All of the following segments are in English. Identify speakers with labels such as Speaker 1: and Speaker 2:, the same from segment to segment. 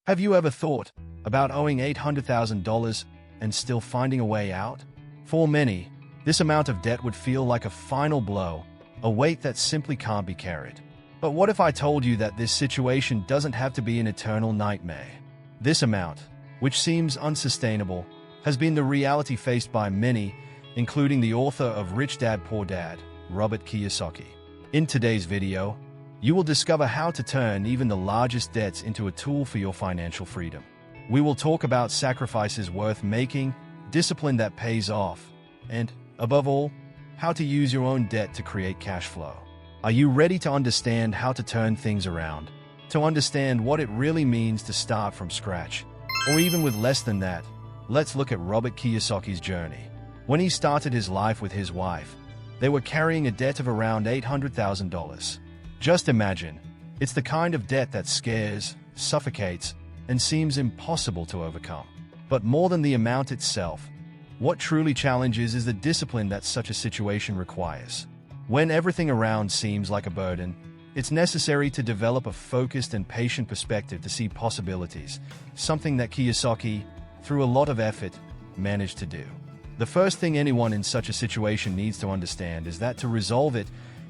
Speaker 1: Have you ever thought about owing $800,000 and still finding a way out? For many, this amount of debt would feel like a final blow, a weight that simply can't be carried. But what if I told you that this situation doesn't have to be an eternal nightmare? This amount, which seems unsustainable, has been the reality faced by many, including the author of Rich Dad Poor Dad, Robert Kiyosaki. In today's video, you will discover how to turn even the largest debts into a tool for your financial freedom. We will talk about sacrifices worth making, discipline that pays off, and, above all, how to use your own debt to create cash flow. Are you ready to understand how to turn things around? To understand what it really means to start from scratch? Or even with less than that, let's look at Robert Kiyosaki's journey. When he started his life with his wife, they were carrying a debt of around $800,000. Just imagine, it's the kind of debt that scares, suffocates, and seems impossible to overcome. But more than the amount itself, what truly challenges is the discipline that such a situation requires. When everything around seems like a burden, it's necessary to develop a focused and patient perspective to see possibilities, something that Kiyosaki, through a lot of effort, managed to do. The first thing anyone in such a situation needs to understand is that to resolve it,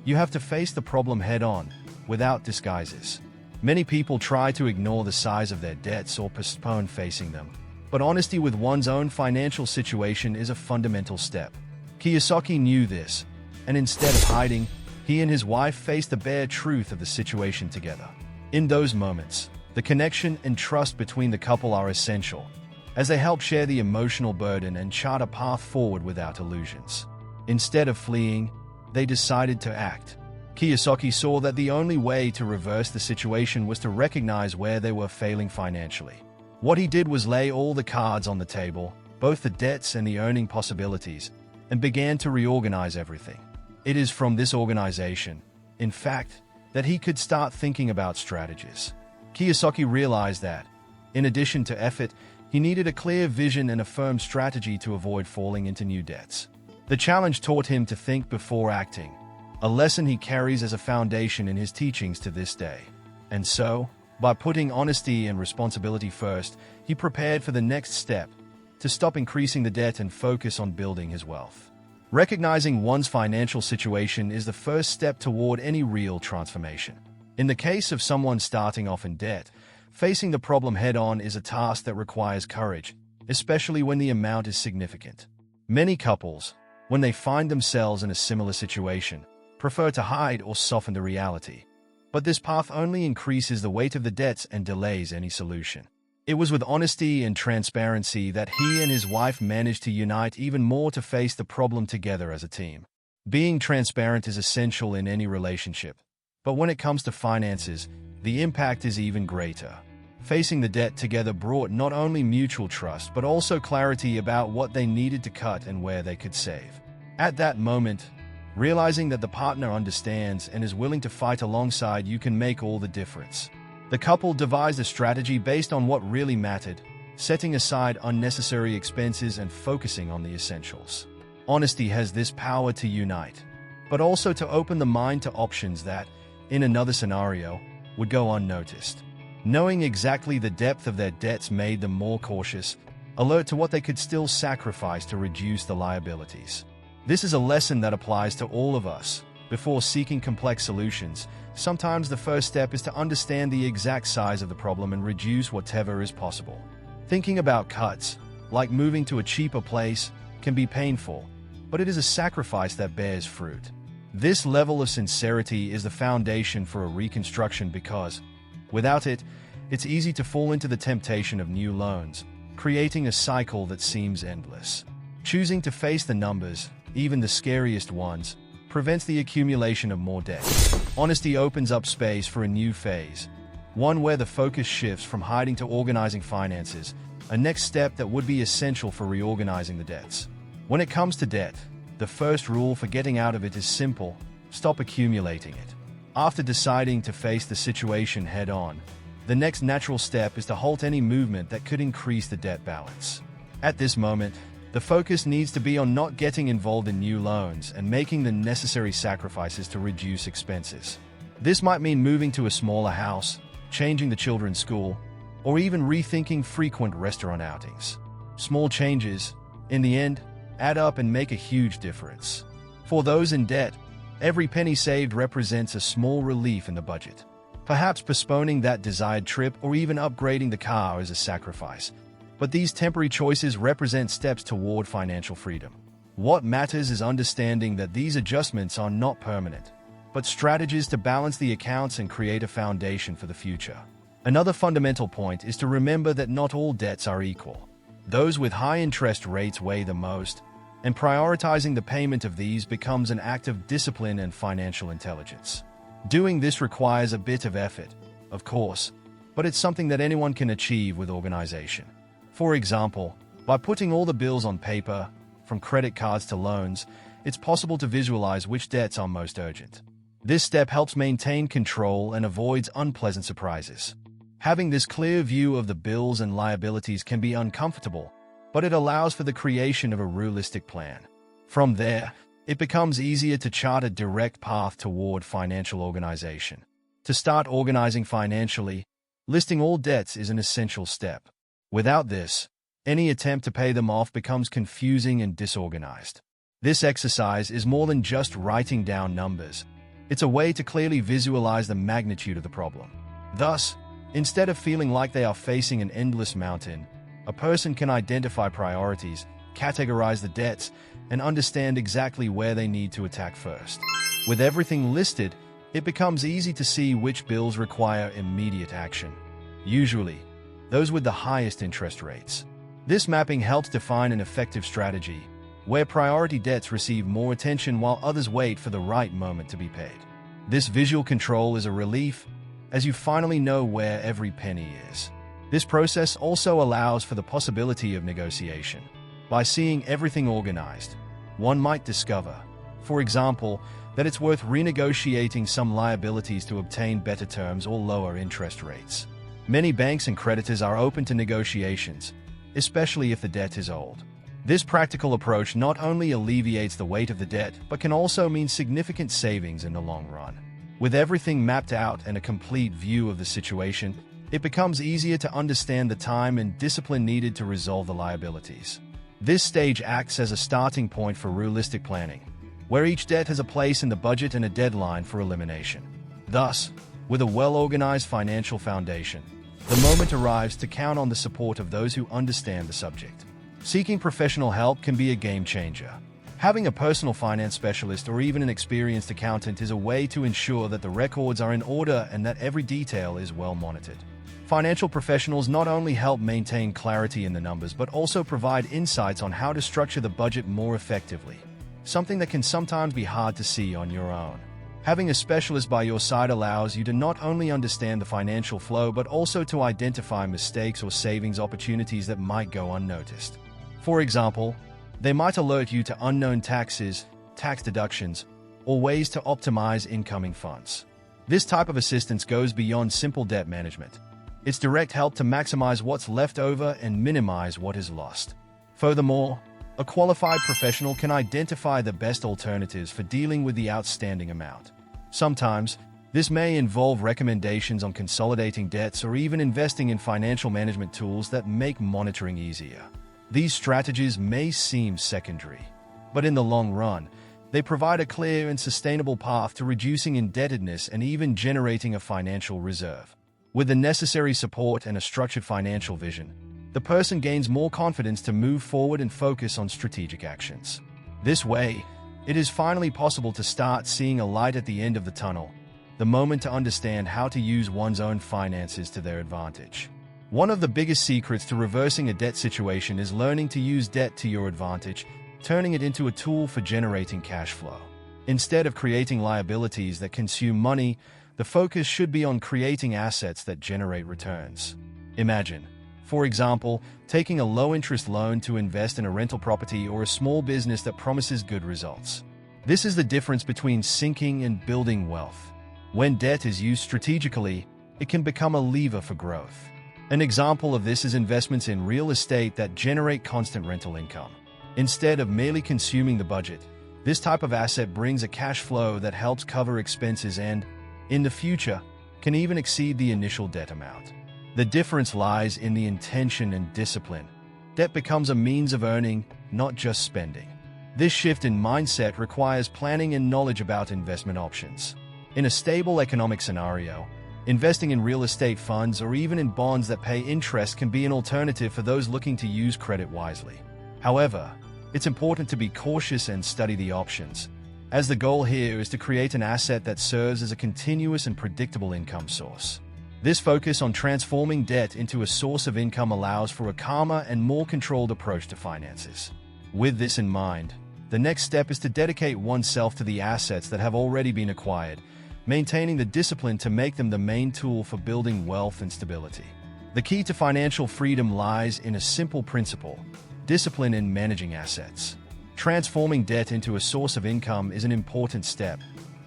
Speaker 1: you have to face the problem head-on, without disguises. Many people try to ignore the size of their debts or postpone facing them, but honesty with one's own financial situation is a fundamental step. Kiyosaki knew this, and instead of hiding, he and his wife faced the bare truth of the situation together. In those moments, the connection and trust between the couple are essential, as they help share the emotional burden and chart a path forward without illusions. Instead of fleeing, they decided to act. Kiyosaki saw that the only way to reverse the situation was to recognize where they were failing financially. What he did was lay all the cards on the table, both the debts and the earning possibilities, and began to reorganize everything. It is from this organization, in fact, that he could start thinking about strategies. Kiyosaki realized that, in addition to effort, he needed a clear vision and a firm strategy to avoid falling into new debts. The challenge taught him to think before acting, a lesson he carries as a foundation in his teachings to this day. And so, by putting honesty and responsibility first, he prepared for the next step, to stop increasing the debt and focus on building his wealth. Recognizing one's financial situation is the first step toward any real transformation. In the case of someone starting off in debt, facing the problem head-on is a task that requires courage, especially when the amount is significant. Many couples, when they find themselves in a similar situation, prefer to hide or soften the reality. But this path only increases the weight of the debts and delays any solution. It was with honesty and transparency that he and his wife managed to unite even more to face the problem together as a team. Being transparent is essential in any relationship, but when it comes to finances, the impact is even greater. Facing the debt together brought not only mutual trust but also clarity about what they needed to cut and where they could save. At that moment, realizing that the partner understands and is willing to fight alongside you can make all the difference. The couple devised a strategy based on what really mattered, setting aside unnecessary expenses and focusing on the essentials. Honesty has this power to unite, but also to open the mind to options that, in another scenario, would go unnoticed. Knowing exactly the depth of their debts made them more cautious, alert to what they could still sacrifice to reduce the liabilities. This is a lesson that applies to all of us. Before seeking complex solutions, sometimes the first step is to understand the exact size of the problem and reduce whatever is possible. Thinking about cuts, like moving to a cheaper place, can be painful, but it is a sacrifice that bears fruit. This level of sincerity is the foundation for a reconstruction because, without it, it's easy to fall into the temptation of new loans, creating a cycle that seems endless. Choosing to face the numbers, even the scariest ones, prevents the accumulation of more debt. Honesty opens up space for a new phase, one where the focus shifts from hiding to organizing finances, a next step that would be essential for reorganizing the debts. When it comes to debt, the first rule for getting out of it is simple: stop accumulating it. After deciding to face the situation head-on, the next natural step is to halt any movement that could increase the debt balance. At this moment, the focus needs to be on not getting involved in new loans and making the necessary sacrifices to reduce expenses. This might mean moving to a smaller house, changing the children's school, or even rethinking frequent restaurant outings. Small changes, in the end, add up and make a huge difference. For those in debt, every penny saved represents a small relief in the budget. Perhaps postponing that desired trip or even upgrading the car is a sacrifice. But these temporary choices represent steps toward financial freedom. What matters is understanding that these adjustments are not permanent, but strategies to balance the accounts and create a foundation for the future. Another fundamental point is to remember that not all debts are equal. Those with high interest rates weigh the most, and prioritizing the payment of these becomes an act of discipline and financial intelligence. Doing this requires a bit of effort, of course, but it's something that anyone can achieve with organization. For example, by putting all the bills on paper, from credit cards to loans, it's possible to visualize which debts are most urgent. This step helps maintain control and avoids unpleasant surprises. Having this clear view of the bills and liabilities can be uncomfortable, but it allows for the creation of a realistic plan. From there, it becomes easier to chart a direct path toward financial organization. To start organizing financially, listing all debts is an essential step. Without this, any attempt to pay them off becomes confusing and disorganized. This exercise is more than just writing down numbers. It's a way to clearly visualize the magnitude of the problem. Thus, instead of feeling like they are facing an endless mountain, a person can identify priorities, categorize the debts, and understand exactly where they need to attack first. With everything listed, it becomes easy to see which bills require immediate action. Usually, those with the highest interest rates. This mapping helps define an effective strategy, where priority debts receive more attention while others wait for the right moment to be paid. This visual control is a relief, as you finally know where every penny is. This process also allows for the possibility of negotiation. By seeing everything organized, one might discover, for example, that it's worth renegotiating some liabilities to obtain better terms or lower interest rates. Many banks and creditors are open to negotiations, especially if the debt is old. This practical approach not only alleviates the weight of the debt, but can also mean significant savings in the long run. With everything mapped out and a complete view of the situation, it becomes easier to understand the time and discipline needed to resolve the liabilities. This stage acts as a starting point for realistic planning, where each debt has a place in the budget and a deadline for elimination. Thus, with a well-organized financial foundation, the moment arrives to count on the support of those who understand the subject. Seeking professional help can be a game changer. Having a personal finance specialist or even an experienced accountant is a way to ensure that the records are in order and that every detail is well monitored. Financial professionals not only help maintain clarity in the numbers but also provide insights on how to structure the budget more effectively, something that can sometimes be hard to see on your own. Having a specialist by your side allows you to not only understand the financial flow but also to identify mistakes or savings opportunities that might go unnoticed. For example, they might alert you to unknown taxes, tax deductions, or ways to optimize incoming funds. This type of assistance goes beyond simple debt management. It's direct help to maximize what's left over and minimize what is lost. Furthermore, a qualified professional can identify the best alternatives for dealing with the outstanding amount. Sometimes, this may involve recommendations on consolidating debts or even investing in financial management tools that make monitoring easier. These strategies may seem secondary, but in the long run, they provide a clear and sustainable path to reducing indebtedness and even generating a financial reserve. With the necessary support and a structured financial vision, the person gains more confidence to move forward and focus on strategic actions. This way, it is finally possible to start seeing a light at the end of the tunnel, the moment to understand how to use one's own finances to their advantage. One of the biggest secrets to reversing a debt situation is learning to use debt to your advantage, turning it into a tool for generating cash flow. Instead of creating liabilities that consume money, the focus should be on creating assets that generate returns. Imagine, for example, taking a low-interest loan to invest in a rental property or a small business that promises good results. This is the difference between sinking and building wealth. When debt is used strategically, it can become a lever for growth. An example of this is investments in real estate that generate constant rental income. Instead of merely consuming the budget, this type of asset brings a cash flow that helps cover expenses and, in the future, can even exceed the initial debt amount. The difference lies in the intention and discipline. Debt becomes a means of earning, not just spending. This shift in mindset requires planning and knowledge about investment options. In a stable economic scenario, investing in real estate funds or even in bonds that pay interest can be an alternative for those looking to use credit wisely. However, it's important to be cautious and study the options, as the goal here is to create an asset that serves as a continuous and predictable income source. This focus on transforming debt into a source of income allows for a calmer and more controlled approach to finances. With this in mind, the next step is to dedicate oneself to the assets that have already been acquired, maintaining the discipline to make them the main tool for building wealth and stability. The key to financial freedom lies in a simple principle: discipline in managing assets. Transforming debt into a source of income is an important step,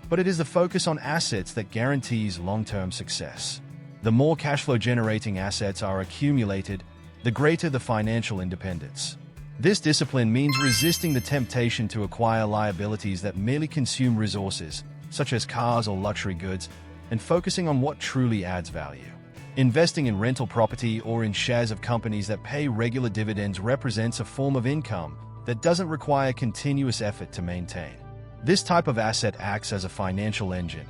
Speaker 1: but it is the focus on assets that guarantees long-term success. The more cash flow generating assets are accumulated, the greater the financial independence. This discipline means resisting the temptation to acquire liabilities that merely consume resources, such as cars or luxury goods, and focusing on what truly adds value. Investing in rental property or in shares of companies that pay regular dividends represents a form of income that doesn't require continuous effort to maintain. This type of asset acts as a financial engine.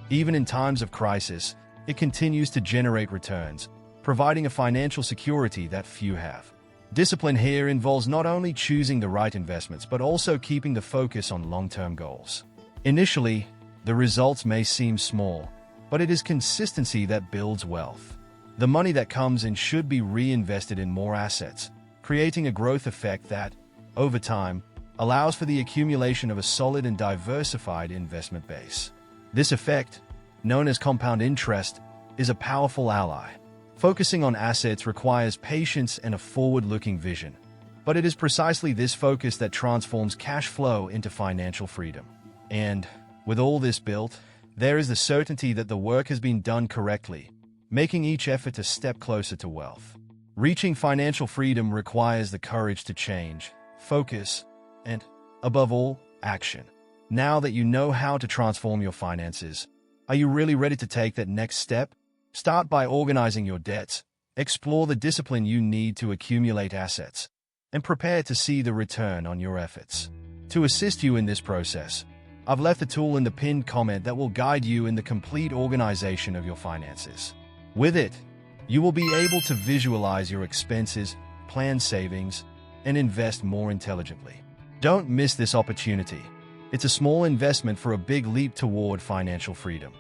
Speaker 1: Even in times of crisis, it continues to generate returns, providing a financial security that few have. Discipline here involves not only choosing the right investments but also keeping the focus on long-term goals. Initially, the results may seem small, but it is consistency that builds wealth. The money that comes in should be reinvested in more assets, creating a growth effect that, over time, allows for the accumulation of a solid and diversified investment base. This effect, known as compound interest, is a powerful ally. Focusing on assets requires patience and a forward-looking vision, but it is precisely this focus that transforms cash flow into financial freedom. And, with all this built, there is the certainty that the work has been done correctly, making each effort a step closer to wealth. Reaching financial freedom requires the courage to change, focus, and, above all, action. Now that you know how to transform your finances, are you really ready to take that next step? Start by organizing your debts, explore the discipline you need to accumulate assets, and prepare to see the return on your efforts. To assist you in this process, I've left a tool in the pinned comment that will guide you in the complete organization of your finances. With it, you will be able to visualize your expenses, plan savings, and invest more intelligently. Don't miss this opportunity. It's a small investment for a big leap toward financial freedom.